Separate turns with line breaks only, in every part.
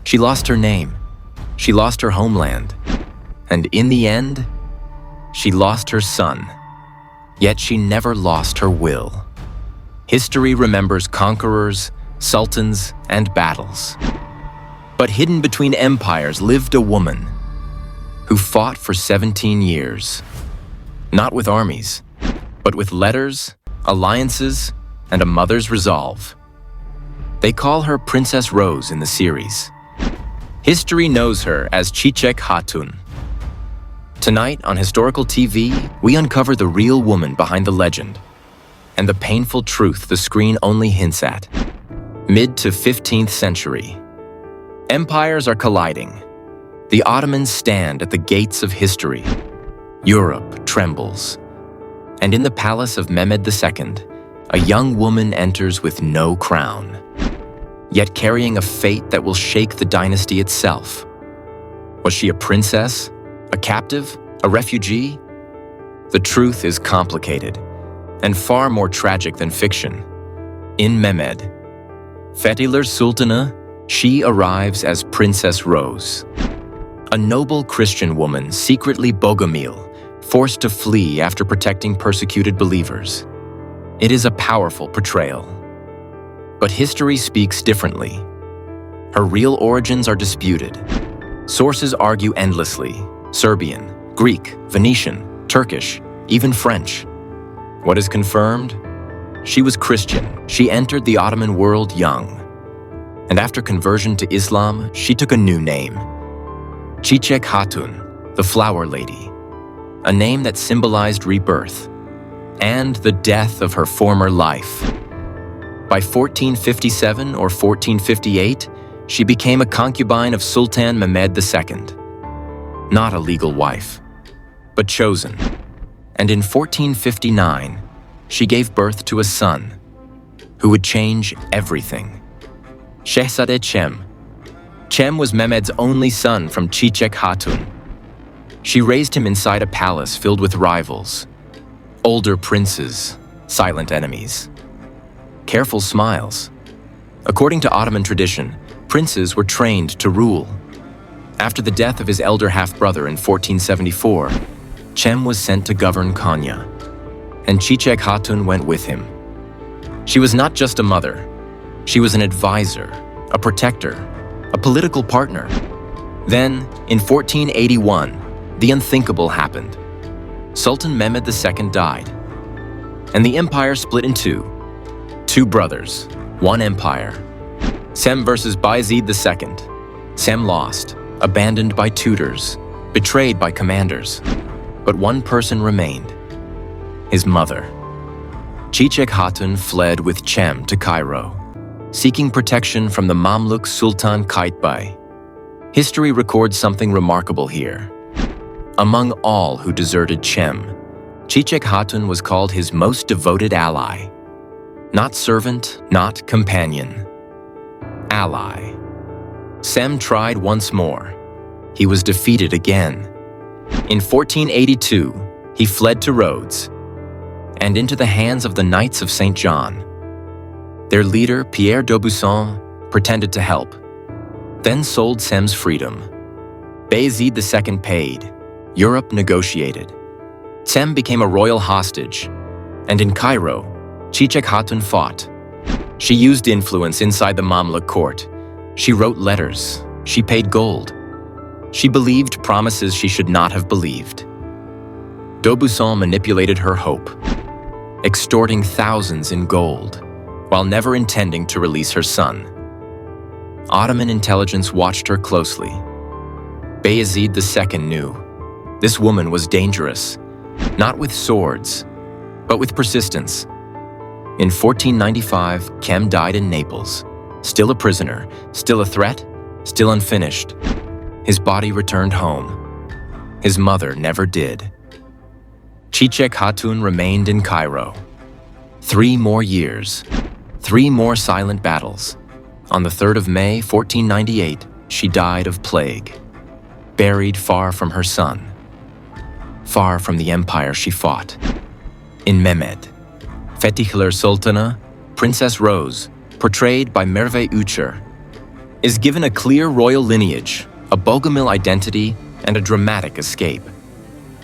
She lost her name, she lost her homeland, and in the end, she lost her son. Yet she never lost her will. History remembers conquerors, sultans, and battles. But hidden between empires lived a woman who fought for 17 years, not with armies, but with letters, alliances, and a mother's resolve. They call her Princess Rose in the series. History knows her as Çiçek Hatun. Tonight on Historical TV, we uncover the real woman behind the legend and the painful truth the screen only hints at. Mid to 15th century. Empires are colliding. The Ottomans stand at the gates of history. Europe trembles. And in the palace of Mehmed II, a young woman enters with no crown, yet carrying a fate that will shake the dynasty itself. Was she a princess? A captive? A refugee? The truth is complicated and far more tragic than fiction. In Mehmed, Fethiler Sultanı, she arrives as Princess Rose, a noble Christian woman secretly Bogomil, forced to flee after protecting persecuted believers. It is a powerful portrayal. But history speaks differently. Her real origins are disputed. Sources argue endlessly: Serbian, Greek, Venetian, Turkish, even French. What is confirmed? She was Christian. She entered the Ottoman world young. And after conversion to Islam, she took a new name: Çiçek Hatun, the Flower Lady, a name that symbolized rebirth and the death of her former life. By 1457 or 1458, she became a concubine of Sultan Mehmed II. Not a legal wife, but chosen. And in 1459, she gave birth to a son who would change everything. Şehzade Cem. Cem was Mehmed's only son from Çiçek Hatun. She raised him inside a palace filled with rivals, older princes, silent enemies, careful smiles. According to Ottoman tradition, princes were trained to rule. After the death of his elder half-brother in 1474, Cem was sent to govern Konya, and Çiçek Hatun went with him. She was not just a mother, she was an advisor, a protector, a political partner. Then, in 1481, the unthinkable happened. Sultan Mehmed II died, and the empire split in two. Two brothers, one empire. Cem versus Bayezid II. Cem lost, abandoned by tutors, betrayed by commanders. But one person remained: his mother. Çiçek Hatun fled with Cem to Cairo, seeking protection from the Mamluk Sultan Qaitbay. History records something remarkable here. Among all who deserted Cem, Çiçek Hatun was called his most devoted ally. Not servant, not companion. Ally. Cem tried once more. He was defeated again. In 1482, he fled to Rhodes and into the hands of the Knights of St. John. Their leader, Pierre d'Aubusson, pretended to help, then sold Cem's freedom. Bayezid II paid. Europe negotiated. Cem became a royal hostage, and in Cairo, Çiçek Hatun fought. She used influence inside the Mamluk court. She wrote letters. She paid gold. She believed promises she should not have believed. D'Aubusson manipulated her hope, extorting thousands in gold, while never intending to release her son. Ottoman intelligence watched her closely. Bayezid II knew this woman was dangerous, not with swords, but with persistence. In 1495, Cem died in Naples, still a prisoner, still a threat, still unfinished. His body returned home. His mother never did. Çiçek Hatun remained in Cairo. 3 more years, 3 more silent battles. On the 3rd of May, 1498, she died of plague, buried far from her son, far from the empire she fought. In Mehmed, Fethiler Sultanı, Princess Rose, portrayed by Merve Uçer, is given a clear royal lineage, a Bogomil identity, and a dramatic escape.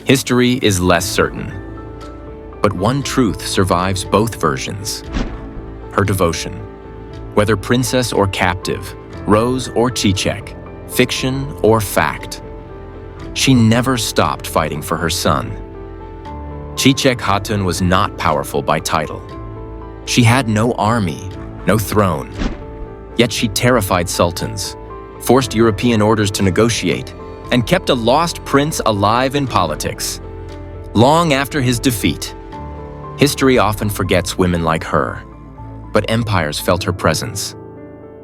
History is less certain. But one truth survives both versions: her devotion. Whether princess or captive, Rose or Çiçek, fiction or fact, she never stopped fighting for her son. Çiçek Hatun was not powerful by title. She had no army, no throne. Yet she terrified sultans, forced European orders to negotiate, and kept a lost prince alive in politics. Long after his defeat, history often forgets women like her, but empires felt her presence.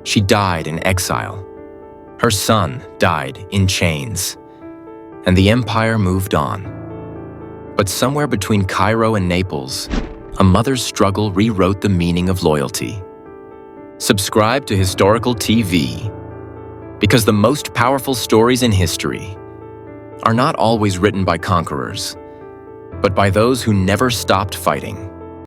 She died in exile. Her son died in chains, and the empire moved on. But somewhere between Cairo and Naples, a mother's struggle rewrote the meaning of loyalty. Subscribe to Historical TV, because the most powerful stories in history are not always written by conquerors, but by those who never stopped fighting.